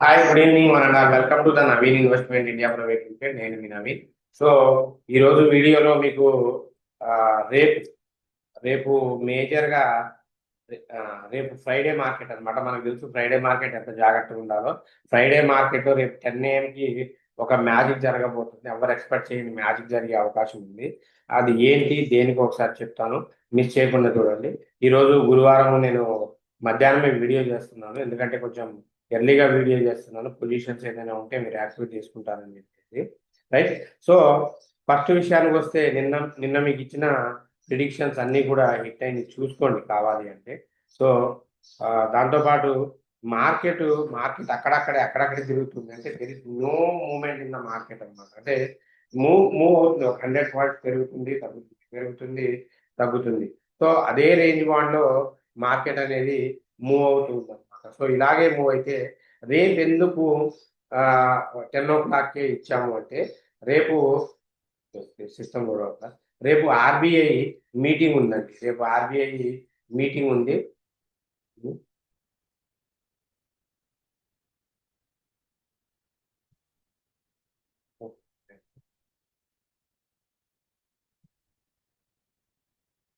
Hi, good evening one and all. Welcome to the Naveen investment India private limited. నేను మీ Naveen. So ఈరోజు వీడియోలో మీకు ఆ, రేపు రేపు మేజర్గా ఆ, రేపు ఫ్రైడే మార్కెట్ అన్నమాట. మనకు తెలుసు ఫ్రైడే మార్కెట్ ఎంత జాగ్రత్తగా ఉండాలో. ఫ్రైడే మార్కెట్ రేపు 10 AM ఒక మ్యాజిక్ జరగబోతుంది. ఎవరు ఎక్స్పెక్ట్ చేయని మ్యాజిక్ జరిగే అవకాశం ఉంది. అది ఏంటి దేనికి ఒకసారి చెప్తాను, మిస్ చేయకుండా చూడండి. ఈరోజు గురువారం నేను మధ్యాహ్నమే వీడియో చేస్తున్నాను, ఎందుకంటే కొంచెం ఎర్లీగా వీడియో చేస్తున్నాను. పొజిషన్స్ ఏదైనా ఉంటే మీరు యాక్టివేట్ చేసుకుంటారని చెప్పేసి. రైట్. సో ఫస్ట్ విషయానికి వస్తే నిన్న నిన్న మీకు ఇచ్చిన ప్రిడిక్షన్స్ అన్నీ కూడా హిట్ అయింది, చూసుకోండి కావాలి అంటే. సో దాంతోపాటు మార్కెట్ మార్కెట్ అక్కడక్కడే తిరుగుతుంది. అంటే there is no movement in the market అన్నమాట. అంటే మూవ్ అవుతుంది. ఒక 100 పాయింట్స్ పెరుగుతుంది, తగ్గుతుంది, పెరుగుతుంది, తగ్గుతుంది. సో అదే రేంజ్ బాండ్లో మార్కెట్ అనేది మూవ్ అవుతుంది అనమాట. సో ఇలాగే మూవ్ అయితే రేపు ఎందుకు 10 o'clock ఇచ్చాము అంటే, రేపు సిస్టమ్ కూడా రేపు ఆర్బీఐ మీటింగ్ ఉందండి. రేపు ఆర్బీఐ మీటింగ్ ఉంది.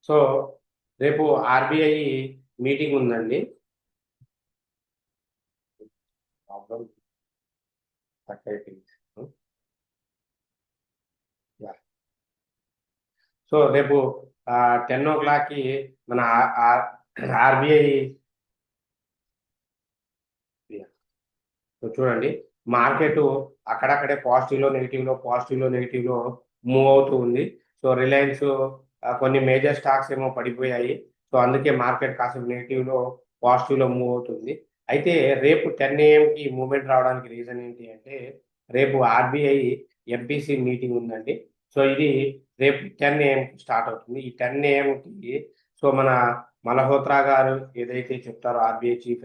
సో రేపు ఆర్బీఐ మీటింగ్ ఉందండి. ప్రాబ్లం సో రేపు 10 o'clock మన ఆర్బీఐ చూడండి. మార్కెట్ అక్కడక్కడే పాజిటివ్ లో నెగిటివ్ లో మూవ్ అవుతూ ఉంది. సో రిలయన్స్ కొన్ని మేజర్ స్టాక్స్ ఏమో పడిపోయాయి. సో అందుకే మార్కెట్ కాస్త పాజిటివ్ లో మూవ్ అవుతుంది. అయితే రేపు 10 AM మూవ్మెంట్ రావడానికి రీజన్ ఏంటి అంటే, రేపు ఆర్బీఐ ఎంపీసీ మీటింగ్ ఉందండి. సో ఇది రేపు 10 AM స్టార్ట్ అవుతుంది. ఈ 10 AM సో మన మల్హోత్రా గారు ఏదైతే చెప్తారో, ఆర్బీఐ చీఫ్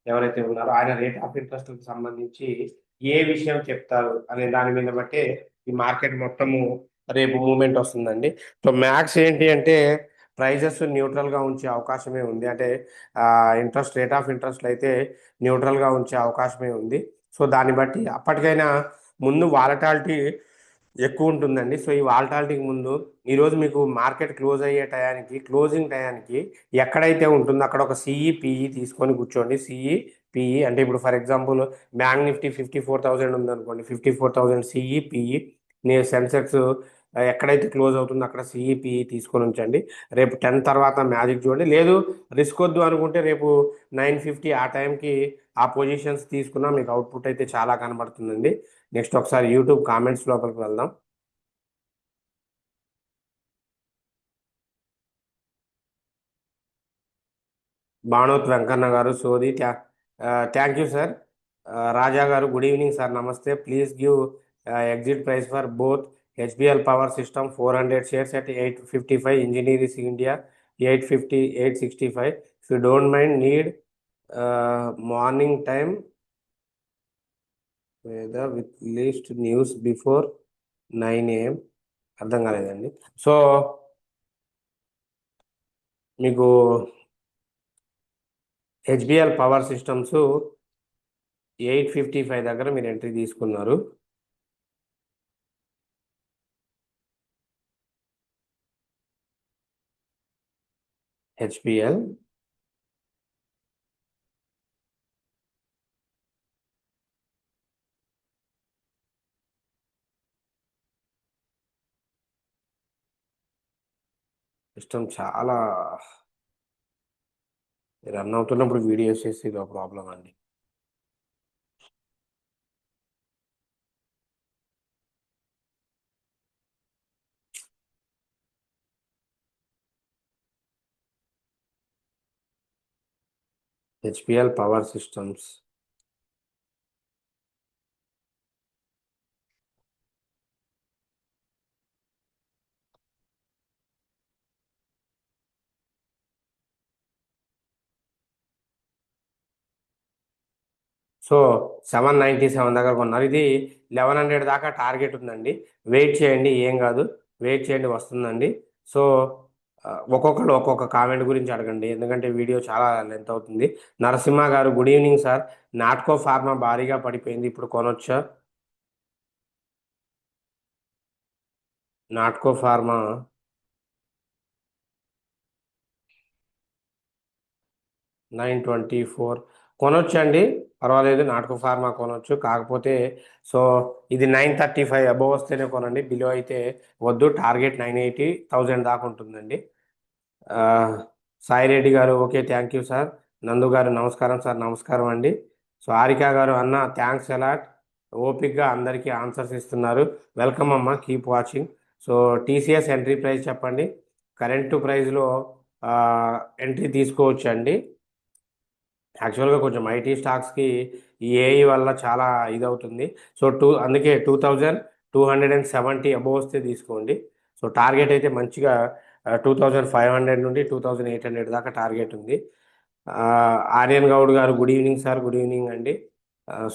ఎవరైతే ఉన్నారో ఆయన రేట్ ఆఫ్ ఇంట్రెస్ట్ కి సంబంధించి ఏ విషయం చెప్తారు అనే దాని మీద బట్టే ఈ మార్కెట్ మొత్తము రేపు మూవ్మెంట్ వస్తుందండి. సో మ్యాక్స్ ఏంటి అంటే, ప్రైజెస్ న్యూట్రల్ గా ఉంచే అవకాశమే ఉంది. అంటే రేట్ ఆఫ్ ఇంట్రెస్ట్ అయితే న్యూట్రల్ గా ఉంచే అవకాశమే ఉంది. సో దాన్ని బట్టి అప్పటికైనా ముందు వాలటాలిటీ ఎక్కువ ఉంటుందండి. సో ఈ వాలటాలిటీకి ముందు ఈరోజు మీకు మార్కెట్ క్లోజింగ్ టయానికి ఎక్కడైతే ఉంటుందో అక్కడ ఒక సిఈ తీసుకొని కూర్చోండి. సిఈ అంటే ఇప్పుడు ఫర్ ఎగ్జాంపుల్ బ్యాంక్ నిఫ్టీ 54,000 ఉందనుకోండి. 54,000 సిఈ నేను సెన్సెక్స్ ఎక్కడైతే క్లోజ్ అవుతుందో అక్కడ సిఈ తీసుకొని ఉంచండి. రేపు 10 తర్వాత మ్యాజిక్ చూడండి. లేదు రిస్క్ వద్దు అనుకుంటే రేపు 9:50 ఆ టైంకి ఆ పొజిషన్స్ తీసుకున్నా మీకు అవుట్పుట్ అయితే చాలా కనబడుతుందండి. నెక్స్ట్ ఒకసారి యూట్యూబ్ కామెంట్స్ లోపలికి వెళ్దాం. భానోత్ వెంకన్న గారు సోది thank you sir. Raja garu good evening sir, namaste. Please give exit price for both HBL power system 400 shares at 855, engineering India 850 865. If you don't mind need morning time with least news before 9 AM. అర్థం కాలేదండి. So మీకు HBL power systems 855 దగ్గర మీరు entry తీసుకున్నారు. HBL system చాలా run అవుతున్నప్పుడు videos చేసి ఇదో ప్రాబ్లం అండి. హెచ్బిఎల్ పవర్ సిస్టమ్స్ సో 797 దగ్గర కొన్నారు. ఇది 1100 దాకా టార్గెట్ ఉందండి. వెయిట్ చేయండి, ఏం కాదు, వెయిట్ చేయండి, వస్తుందండి. సో ఒక్కొక్కరు ఒక్కొక్క కామెంట్ గురించి అడగండి, ఎందుకంటే వీడియో చాలా లెంత్ అవుతుంది. నరసింహ గారు good evening sir. Natco pharma భారీగా పడిపోయింది, ఇప్పుడు కొనొచ్చా? నాట్కో ఫార్మా 924 కొనొచ్చండి, పర్వాలేదు. నాటక ఫార్మా కొనొచ్చు, కాకపోతే సో ఇది 935 అబోవ్ వస్తేనే కొనండి, బిలో అయితే వద్దు. టార్గెట్ 980,000 దాకా ఉంటుందండి. ఆ, సాయిరెడ్డి గారు ఓకే, థ్యాంక్ యూ సార్. నందు గారు నమస్కారం సార్. నమస్కారం అండి. సో హారిక గారు అన్న థ్యాంక్స్ అలాట్, ఓపిక్గా అందరికీ ఆన్సర్స్ ఇస్తున్నారు. వెల్కమ్ అమ్మ, keep watching. So TCS entry price చెప్పండి. కరెంట్ ప్రైస్లో ఎంట్రీ తీసుకోవచ్చు అండి. యాక్చువల్గా కొంచెం ఐటీ స్టాక్స్కి ఈ ఏఐ వల్ల చాలా ఇదవుతుంది. సో అందుకే 2270 అబోవ్ వస్తే తీసుకోండి. సో టార్గెట్ అయితే మంచిగా 2500 నుండి 2800 దాకా టార్గెట్ ఉంది. ఆ, ఆర్యన్ గౌడ్ గారు good evening sir. Good evening అండి.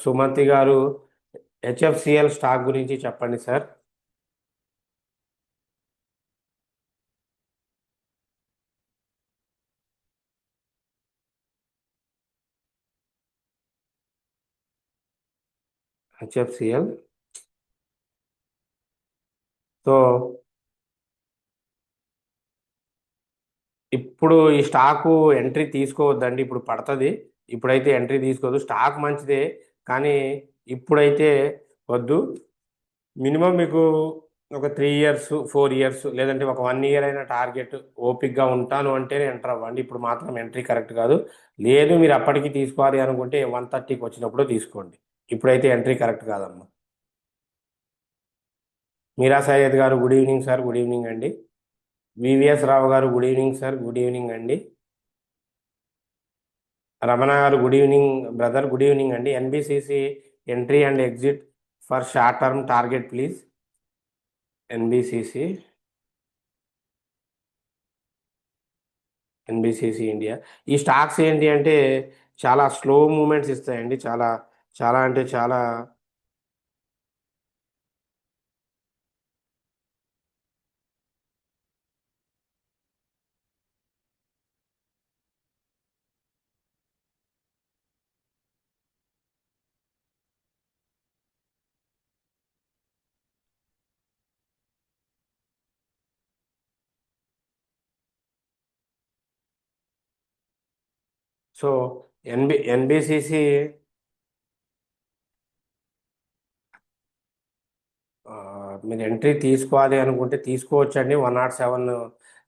సుమతి గారు హెచ్ఎఫ్సిఎల్ స్టాక్ గురించి చెప్పండి సార్. హెచ్ఎఫ్సిఎల్. సో ఇప్పుడు ఈ స్టాకు ఎంట్రీ తీసుకోవద్దండి, ఇప్పుడు పడుతుంది. ఇప్పుడైతే ఎంట్రీ తీసుకోవద్దు, స్టాక్ మంచిదే, కానీ ఇప్పుడైతే వద్దు. మినిమం మీకు ఒక 3 ఇయర్స్ 4 ఇయర్స్ లేదంటే ఒక 1 ఇయర్ అయినా టార్గెట్ ఓపిక్గా ఉంటాను అంటేనే ఎంటర్ అవ్వండి. ఇప్పుడు మాత్రం ఎంట్రీ కరెక్ట్ కాదు. లేదు మీరు అప్పటికి తీసుకోవాలి అనుకుంటే 130కి వచ్చినప్పుడు తీసుకోండి. ఇప్పుడైతే ఎంట్రీ కరెక్ట్ కాదమ్మా. Meera Syed garu good evening sir. Good evening అండి. VVS Rao garu good evening sir. Good evening అండి. Ramana garu good evening brother. Good evening అండి. NBCC entry and exit for short term target please. NBCC, NBCC India. ఈ స్టాక్స్ ఏంటి అంటే చాలా slow moments ఇస్తాయండి, చాలా చాలా అంటే చాలా. సో ఎన్బిసిసి మీరు ఎంట్రీ తీసుకోవాలి అనుకుంటే తీసుకోవచ్చు అండి. 107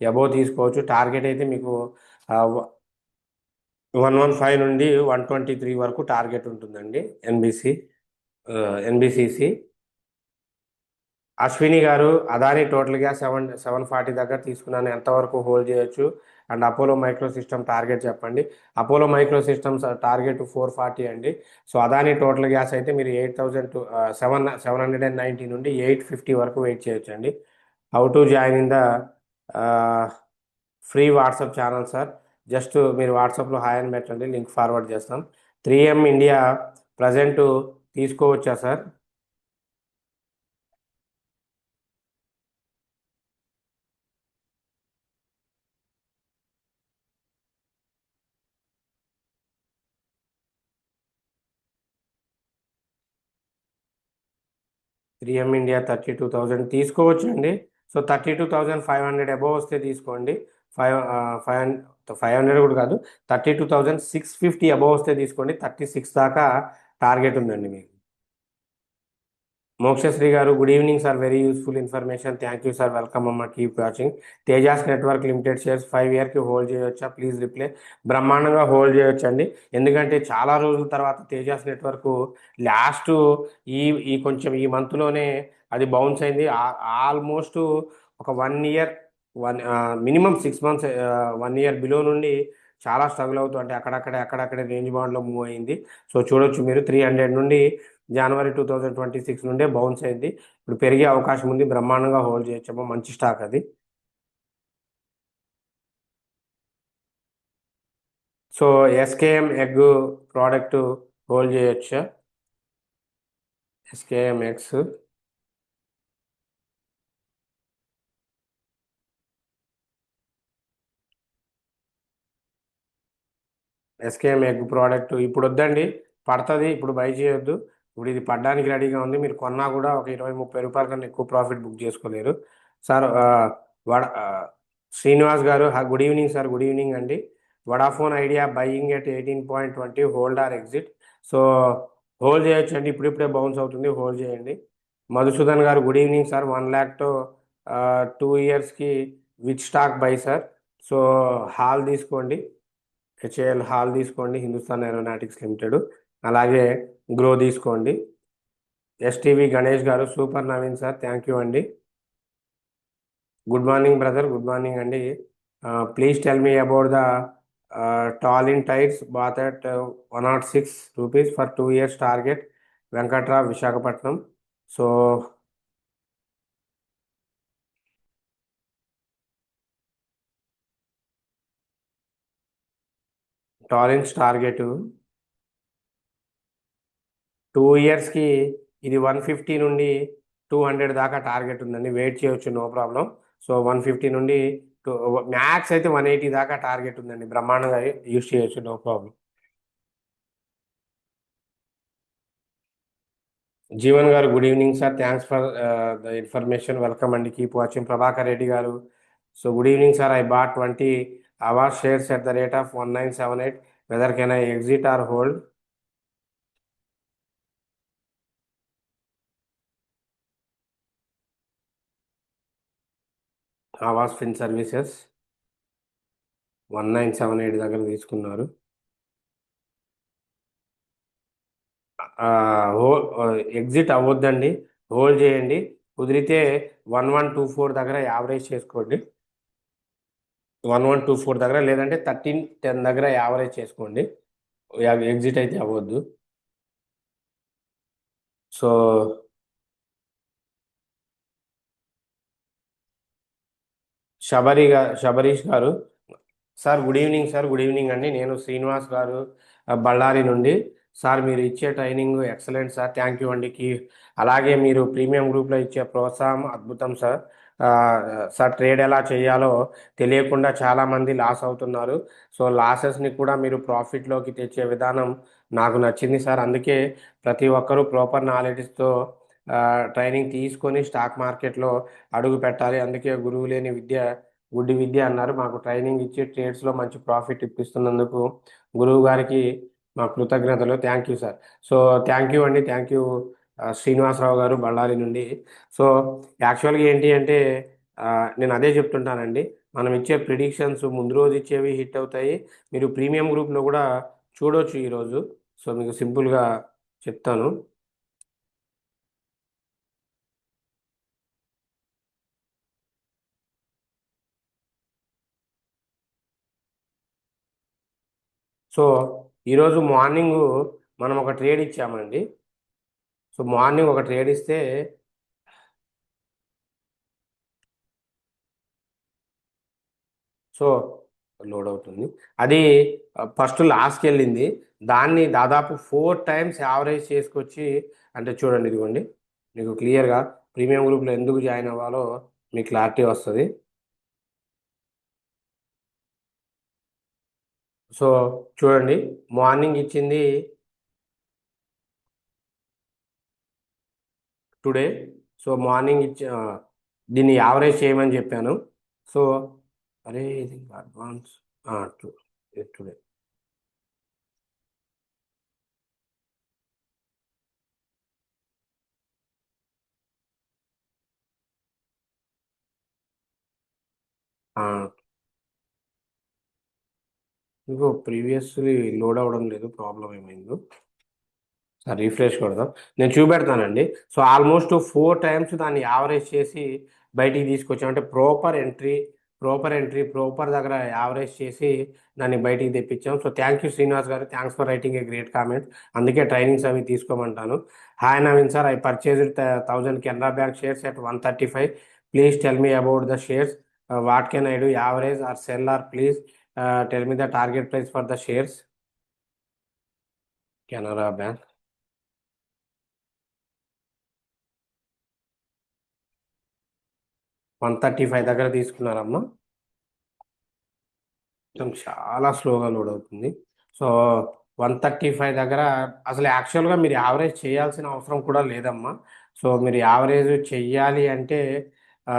అబోవ్ తీసుకోవచ్చు. టార్గెట్ అయితే మీకు 115 నుండి 123 వరకు టార్గెట్ ఉంటుందండి. ఎన్బిసిసి. అశ్విని గారు అదాని టోటల్గా 740 దగ్గర తీసుకున్నాను, ఎంతవరకు హోల్డ్ చేయొచ్చు? And Apollo micro system target చెప్పండి. అపోలో మైక్రో సిస్టమ్స్ టార్గెట్ 440 అండి. సో అదాని టోటల్ గ్యాస్ అయితే మీరు 790 నుండి 850 వరకు వెయిట్ చేయొచ్చు అండి. How to join in the free WhatsApp channel sir. Just మీరు వాట్సాప్లో హాయ్ అని పెట్టండి, లింక్ ఫార్వర్డ్ చేస్తాం. 3M ఇండియా ప్రజెంట్ తీసుకోవచ్చా సార్? 3M ఇండియా 32,000 తీసుకోవచ్చు అండి. సో 32,500 అబోవ్ వస్తే తీసుకోండి. ఫైవ్ ఫైవ్ 500 కూడా కాదు, 32,650 అబోవ్ వస్తే తీసుకోండి. 36 దాకా టార్గెట్ ఉందండి మీకు. Mokshasri garu good evening sir. Very useful information, thank you sir. Welcome అమ్మ, keep watching. Tejas network limited shares 5 ఇయర్కి హోల్డ్ చేయొచ్చా? Please reply. బ్రహ్మాండంగా హోల్డ్ చేయొచ్చండి, ఎందుకంటే చాలా రోజుల తర్వాత తేజాస్ నెట్వర్క్ లాస్ట్ ఈ ఈ కొంచెం ఈ మంత్లోనే అది బౌన్స్ అయింది. ఆల్మోస్ట్ ఒక 1 year, minimum 6 months, 1 year below నుండి చాలా స్ట్రగుల్ అవుతూ అంటే అక్కడక్కడే రేంజ్ బాండ్లో మూవ్ అయింది. సో చూడొచ్చు మీరు, 300 నుండి జనవరి 2026 నుండే బౌన్స్ అయింది. ఇప్పుడు పెరిగే అవకాశం ఉంది, బ్రహ్మాండంగా హోల్డ్ చేయొచ్చమ్మా, మంచి స్టాక్ అది. So SKM egg product hold చేయొచ్చా? SKM eggs. SKM egg product ఇప్పుడు వద్దండి, పడుతుంది, ఇప్పుడు బై చేయొద్దు. ఇప్పుడు ఇది పడడానికి రెడీగా ఉంది, మీరు కొన్నా కూడా ఒక 20-30 రూపాయల కన్నా ఎక్కువ ప్రాఫిట్ బుక్ చేసుకోలేరు. Sir Vada Srinivas garu, good evening sir, good evening అండి. Vodafone Idea buying at 18.20, hold or exit. So hold చేయొచ్చు అండి, ఇప్పుడిప్పుడే బౌన్స్ అవుతుంది, హోల్డ్ చేయండి. మధుసూదన్ గారు, గుడ్ ఈవినింగ్ సార్. 1 lakh తో 2 yearsకి which stock buy sir? So HAL తీసుకోండి, హెచ్ఏఎల్ హాల్ తీసుకోండి, హిందుస్థాన్ ఏరోనాటిక్స్ లిమిటెడ్. అలాగే గ్రో తీసుకోండి. STV Ganesh garu, super Naveen sir, thank you అండి. Good morning brother, good morning అండి. Please tell me about the Tallin tyres bought at 106 rupees for 2 years target, Venkatrao, Visakhapatnam. So Tallins target 2 yearsకి ఇది 150 నుండి 200 దాకా target ఉందండి, వెయిట్ చేయొచ్చు, నో ప్రాబ్లం. సో 150 నుండి max అయితే 180 దాకా టార్గెట్ ఉందండి, బ్రహ్మాండంగా యూస్ చేయొచ్చు, no problem. Jeevan garu, good evening sir, thanks for the information, welcome అండి, keep watching. Prabhakar Reddy garu, so good evening sir, I bought 20 Aavas shares at the rate of 1978, whether can I exit or hold? Aavas fin services 1978 దగ్గర తీసుకున్నారు. హో exit అవ్వద్దండి, hold చేయండి. కుదిరితే 1124 దగ్గర average చేసుకోండి, 1124 దగ్గర, లేదంటే 1310 దగ్గర యావరేజ్ చేసుకోండి. ఎగ్జిట్ అయితే అవ్వద్దు. సో శబరీష్ గారు, sir good evening sir, good evening అండి. నేను శ్రీనివాస్ గారు, బళ్ళారి నుండి. సార్ మీరు ఇచ్చే training excellent sir, thank you అండి. అలాగే మీరు ప్రీమియం గ్రూప్లో ఇచ్చే ప్రోత్సాహం అద్భుతం సార్. ఆ, సార్ ట్రేడ్ ఎలా చేయాలో తెలియకుండా చాలామంది లాస్ అవుతున్నారు. సో లాసెస్ని కూడా మీరు ప్రాఫిట్లోకి తెచ్చే విధానం నాకు నచ్చింది సార్. అందుకే ప్రతి ఒక్కరూ ప్రాపర్ నాలెడ్జ్తో ట్రైనింగ్ తీసుకొని స్టాక్ మార్కెట్లో అడుగు పెట్టాలి. అందుకే గురువు లేని విద్య గుడ్డి విద్య అన్నారు. మాకు ట్రైనింగ్ ఇచ్చి ట్రేడ్స్లో మంచి ప్రాఫిట్ ఇప్పిస్తున్నందుకు గురువు గారికి మా కృతజ్ఞతలు, thank you sir. So thank you అండి, థ్యాంక్ యూ శ్రీనివాసరావు గారు, బళ్ళారి నుండి. సో యాక్చువల్గా ఏంటి అంటే ఆ, నేను అదే చెప్తుంటానండి, మనం ఇచ్చే ప్రిడిక్షన్స్ ముందు రోజు ఇచ్చేవి హిట్ అవుతాయి. మీరు ప్రీమియం గ్రూప్లో కూడా చూడొచ్చు ఈరోజు. సో మీకు సింపుల్గా చెప్తాను. సో ఈరోజు మార్నింగ్ మనం ఒక ట్రేడ్ ఇచ్చామండి. సో మార్నింగ్ ఒక ట్రేడ్ ఇస్తే సో లోడ్ అవుతుంది, అది ఫస్ట్ లాస్ట్కి వెళ్ళింది. దాన్ని దాదాపు 4 times యావరేజ్ చేసుకొచ్చి, అంటే చూడండి ఇదిగోండి, మీకు క్లియర్గా ప్రీమియం గ్రూప్లో ఎందుకు జాయిన్ అవ్వాలో మీకు క్లారిటీ వస్తుంది. సో చూడండి, మార్నింగ్ ఇచ్చింది టుడే. సో మార్నింగ్ దీన్ని యావరేజ్ చేయమని చెప్పాను. సో అరే ఇది అడ్వాన్స్ టుడే. ఇంకో ప్రీవియస్లీ లోడ్ అవ్వడం లేదు, ప్రాబ్లం ఏమైందో. సార్ రీఫ్రెష్ కొడదాం, నేను చూపెడతానండి. సో ఆల్మోస్ట్ 4 times దాన్ని యావరేజ్ చేసి బయటికి తీసుకొచ్చాం, అంటే ప్రాపర్ దగ్గర యావరేజ్ చేసి దాన్ని బయటికి తెప్పించాం. So thank you Srinivas garu, thanks for writing a great comment. అందుకే ట్రైనింగ్స్ అవి తీసుకోమంటాను. Hi Naveen sir, I purchased 1000 Canara bank shares at 135. Please tell me about the shares, what can I do, average or sell, or please tell me the target price for the shares. Canara bank 135 దగ్గర తీసుకున్నారమ్మా. మొత్తం చాలా స్లోగా load అవుతుంది. So 135 దగ్గర అసలు యాక్చువల్గా మీరు average చేయాల్సిన అవసరం కూడా లేదమ్మా. సో మీరు యావరేజ్ చెయ్యాలి అంటే ఆ,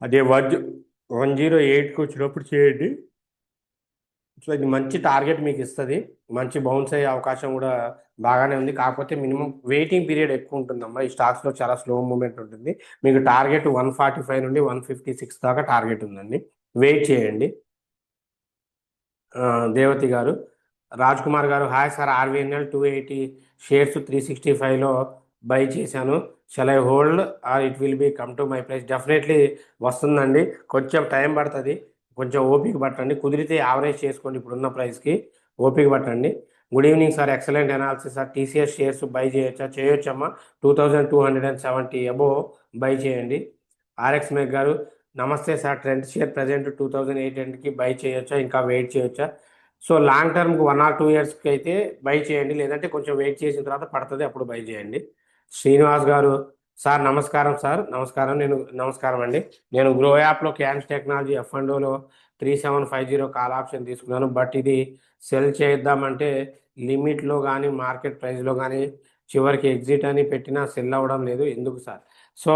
అదే 108కి వచ్చినప్పుడు చేయండి. సో ఇది మంచి టార్గెట్ మీకు ఇస్తుంది. మంచి బౌన్స్ అయ్యే అవకాశం కూడా బాగానే ఉంది. కాకపోతే మినిమం వెయిటింగ్ పీరియడ్ ఎక్కువ ఉంటుందమ్మా. ఈ స్టాక్స్లో చాలా స్లో మూమెంట్ ఉంటుంది. మీకు టార్గెట్ 145 నుండి 156 దాకా టార్గెట్ ఉందండి. వెయిట్ చేయండి. దేవతి గారు, Raj Kumar garu, hi sir, RVNL 280 shares 365లో బై చేశాను. Shall I hold or it will be come to my price? Definitely వస్తుందండి. కొంచెం టైం పడుతుంది. కొంచెం ఓపిక పట్టండి. కుదిరితే యావరేజ్ చేసుకోండి ఇప్పుడున్న ప్రైస్కి. ఓపిక పట్టండి. Good evening sir, excellent analysis sir. TCS shares buy చేయొచ్చా? చేయొచ్చమ్మా. 2270 అబోవ్ బై చేయండి. ఆర్ఎక్స్ మెక్ గారు, namaste sir, trend share present 2800కి బై చేయొచ్చా, ఇంకా వెయిట్ చేయొచ్చా? సో లాంగ్ టర్మ్కి 1 or 2 yearsకి అయితే బై చేయండి, లేదంటే కొంచెం వెయిట్ చేసిన తర్వాత పడుతుంది, అప్పుడు బై చేయండి. శ్రీనివాస్ గారు, సార్ నమస్కారం సార్. నమస్కారం అండి. నేను గ్రో యాప్లో క్యాన్స్ టెక్నాలజీ ఎఫ్ఎండోలో 3750 కాల్ ఆప్షన్ తీసుకున్నాను. బట్ ఇది సెల్ చేద్దామంటే లిమిట్లో కానీ మార్కెట్ ప్రైస్లో కానీ చివరికి ఎగ్జిట్ అని పెట్టినా సెల్ అవ్వడం లేదు, ఎందుకు సార్? సో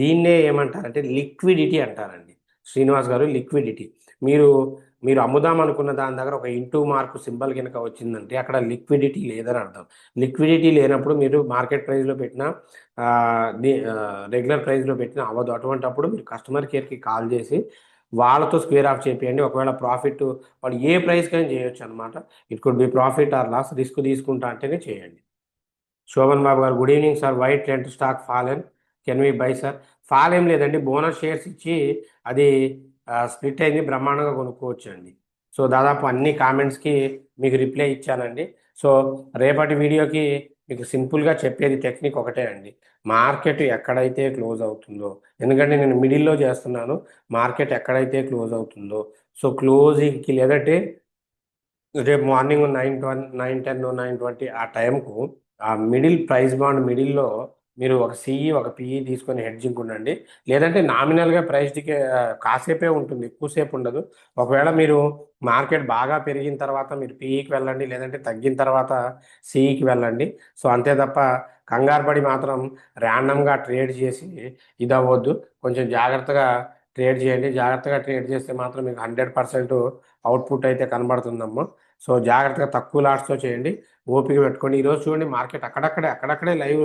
దీన్నే ఏమంటారంటే లిక్విడిటీ అంటారండి శ్రీనివాస్ గారు. లిక్విడిటీ. మీరు మీరు అమ్ముదాం అనుకున్న దాని దగ్గర ఒక ఇంటూ మార్కు సింబల్ కనుక వచ్చిందంటే అక్కడ లిక్విడిటీ లేదని అర్థం. లిక్విడిటీ లేనప్పుడు మీరు మార్కెట్ ప్రైస్లో పెట్టినా రెగ్యులర్ ప్రైస్లో పెట్టినా అవ్వదు. అటువంటప్పుడు మీరు కస్టమర్ కేర్కి కాల్ చేసి వాళ్ళతో స్క్వేర్ ఆఫ్ చేయండి. ఒకవేళ ప్రాఫిట్ వాళ్ళు ఏ ప్రైస్కైనా చేయొచ్చు అనమాట. It could be profit or loss. Risk తీసుకుంటా అంటేనే చేయండి. శోభన్ బాబు గారు, good evening sir. White rent stock fallen, can we buy sir? Fall ఏం లేదండి, బోనస్ షేర్స్ ఇచ్చి అది స్ప్లిట్ అయింది, బ్రహ్మాండంగా కొనుక్కోవచ్చు అండి. సో దాదాపు అన్ని కామెంట్స్కి మీకు రిప్లై ఇచ్చానండి. సో రేపటి వీడియోకి మీకు సింపుల్గా చెప్పేది టెక్నిక్ ఒకటే అండి. మార్కెట్ ఎక్కడైతే క్లోజ్ అవుతుందో, ఎందుకంటే నేను మిడిల్లో చేస్తున్నాను, మార్కెట్ ఎక్కడైతే క్లోజ్ అవుతుందో, సో క్లోజింగ్కి లేదంటే రేపు మార్నింగ్ 9:10 9:20 ఆ టైంకు ఆ మిడిల్ ప్రైస్ బాండ్ మిడిల్లో మీరు ఒక సిఈ ఒక పిఈ తీసుకొని హెడ్జింగ్ ఉండండి. లేదంటే నామినల్గా ప్రైస్ కాసేపే ఉంటుంది, ఎక్కువసేపు ఉండదు. ఒకవేళ మీరు మార్కెట్ బాగా పెరిగిన తర్వాత మీరు పిఈకి వెళ్ళండి, లేదంటే తగ్గిన తర్వాత సిఈకి వెళ్ళండి. సో అంతే తప్ప కంగారు పడి మాత్రం ర్యాండమ్గా ట్రేడ్ చేసి ఇది అవ్వద్దు. కొంచెం జాగ్రత్తగా ట్రేడ్ చేయండి. జాగ్రత్తగా ట్రేడ్ చేస్తే మాత్రం మీకు 100% అవుట్పుట్ అయితే కనబడుతుందమ్మా. సో జాగ్రత్తగా తక్కువ లాట్స్తో చేయండి. ఓపిక పెట్టుకోండి. ఈరోజు చూడండి, మార్కెట్ అక్కడక్కడే లైవ్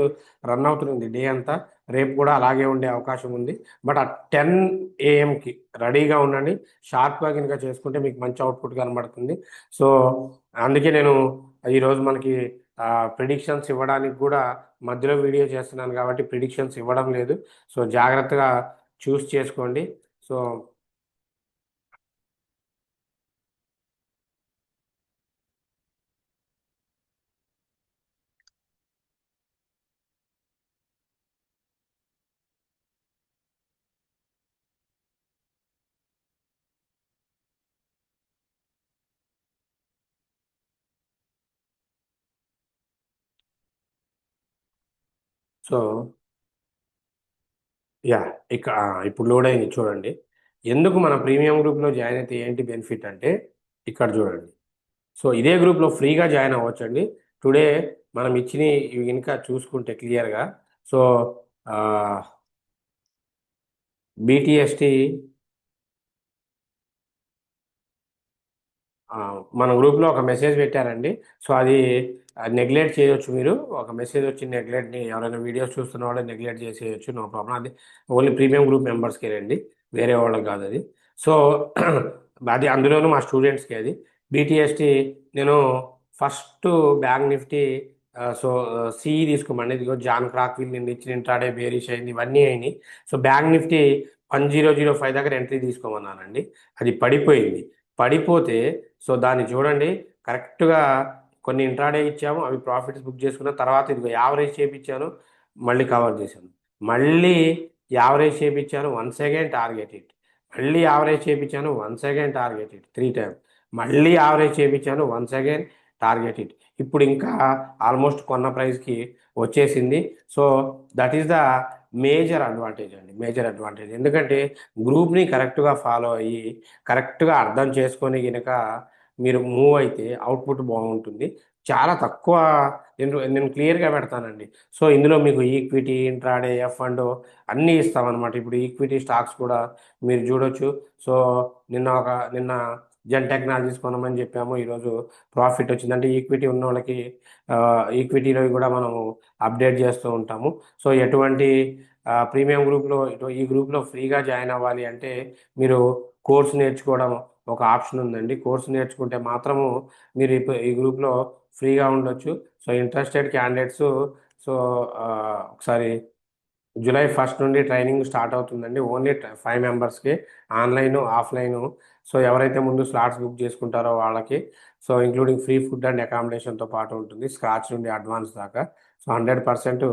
రన్ అవుతుంది డే అంతా. రేపు కూడా అలాగే ఉండే అవకాశం ఉంది. బట్ ఆ 10 AM రెడీగా ఉండండి. షార్ప్గా కనుక చేసుకుంటే మీకు మంచి అవుట్పుట్ కనబడుతుంది. సో అందుకే నేను ఈరోజు మనకి ప్రిడిక్షన్స్ ఇవ్వడానికి కూడా మధ్యలో వీడియో చేస్తున్నాను కాబట్టి ప్రిడిక్షన్స్ ఇవ్వడం లేదు. సో జాగ్రత్తగా చూస్ చేసుకోండి. సో సో యా ఇక ఇప్పుడు లోడ్ అయింది చూడండి. ఎందుకు మన ప్రీమియం గ్రూప్లో జాయిన్ అయితే ఏంటి బెనిఫిట్ అంటే ఇక్కడ చూడండి. సో ఇదే గ్రూప్లో ఫ్రీగా జాయిన్ అవ్వచ్చండి. టుడే మనం ఇచ్చిన ఇవి కనుక చూసుకుంటే క్లియర్గా, సో బీటీఎస్టీ మన గ్రూప్లో ఒక మెసేజ్ పెట్టారండి. సో అది నెగ్లెక్ట్ చేయొచ్చు. మీరు ఒక మెసేజ్ వచ్చి నెగ్లెక్ట్ని ఎవరైనా వీడియోస్ చూస్తున్న వాళ్ళు నెగ్లెక్ట్ చేసేయచ్చు, నో ప్రాబ్లం. అది ఓన్లీ ప్రీమియం గ్రూప్ మెంబర్స్కి రండి, వేరే వాళ్ళకి కాదు అది. సో అది అందులోనూ మా స్టూడెంట్స్కి అది. బీటీఎస్టీ నేను first bank nifty so CE తీసుకోమండి. ఇదిగో జాన్ క్రాక్విల్ నిన్న ఇచ్చిన ఇంట్రాడే బేరిష్ అయింది, ఇవన్నీ అయినాయి. సో బ్యాంక్ నిఫ్టీ 1005 దగ్గర ఎంట్రీ తీసుకోమన్నానండి. అది పడిపోయింది. పడిపోతే సో దాన్ని చూడండి, కరెక్ట్గా కొన్ని ఇంట్రాడే ఇచ్చాము, అవి ప్రాఫిట్స్ బుక్ చేసుకున్న తర్వాత ఇదిగో యావరేజ్ చేపించాను, మళ్ళీ కవర్ చేశాను. మళ్ళీ యావరేజ్ చేపించాను, వన్స్ అగైన్ టార్గెట్ ఇట్. మళ్ళీ యావరేజ్ చేపించాను, once again target it 3 times. మళ్ళీ యావరేజ్ చేపించాను, వన్స్ అగైన్ టార్గెట్ ఇట్. ఇప్పుడు ఇంకా ఆల్మోస్ట్ కొన్న ప్రైస్కి వచ్చేసింది. So that is the major advantage అండి, మేజర్ అడ్వాంటేజ్. ఎందుకంటే గ్రూప్ని కరెక్ట్గా ఫాలో అయ్యి కరెక్ట్గా అర్థం చేసుకొని కనుక మీరు మూవ్ అయితే అవుట్పుట్ బాగుంటుంది. చాలా తక్కువ నేను క్లియర్గా పెడతానండి. సో ఇందులో మీకు ఈక్విటీ, ఇంట్రాడే, ఎఫ్ అండ్ అన్నీ ఇస్తామన్నమాట. ఇప్పుడు ఈక్విటీ స్టాక్స్ కూడా మీరు చూడొచ్చు. సో నిన్న జెన్ టెక్నాలజీస్ కొనమని చెప్పాము, ఈరోజు ప్రాఫిట్ వచ్చిందంటే ఈక్విటీ ఉన్న వాళ్ళకి ఈక్విటీలో కూడా మనము అప్డేట్ చేస్తూ ఉంటాము. సో ఎటువంటి ప్రీమియం గ్రూప్లో ఈ గ్రూప్లో ఫ్రీగా జాయిన్ అవ్వాలి అంటే మీరు కోర్స్ నేర్చుకోవడం ఒక ఆప్షన్ ఉందండి. కోర్స్ నేర్చుకుంటే మాత్రము మీరు ఈ గ్రూప్లో ఫ్రీగా ఉండొచ్చు. సో ఇంట్రెస్టెడ్ క్యాండిడేట్స్, సో ఒకసారి జూలై 1 నుండి ట్రైనింగ్ స్టార్ట్ అవుతుందండి. ఓన్లీ 5 మెంబర్స్కి, ఆన్లైన్ ఆఫ్లైన్. సో ఎవరైతే ముందు స్లాట్స్ బుక్ చేసుకుంటారో వాళ్ళకి, so including free food and అకామిడేషన్తో పాటు ఉంటుంది, స్క్రాచ్ నుండి అడ్వాన్స్ దాకా. సో 100%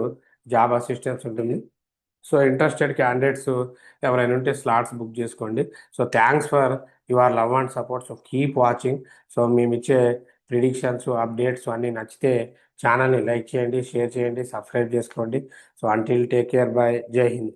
జాబ్ అసిస్టెన్స్ ఉంటుంది. సో ఇంట్రెస్టెడ్ క్యాండిడేట్స్ ఎవరైనా ఉంటే స్లాట్స్ బుక్ చేసుకోండి. So thanks for your love and support. So keep watching. So మేము ఇచ్చే ప్రిడిక్షన్స్, అప్డేట్స్ అన్నీ నచ్చితే ఛానల్ని లైక్ చేయండి, షేర్ చేయండి, సబ్స్క్రైబ్ చేసుకోండి. So until take care, by, జై హింద్.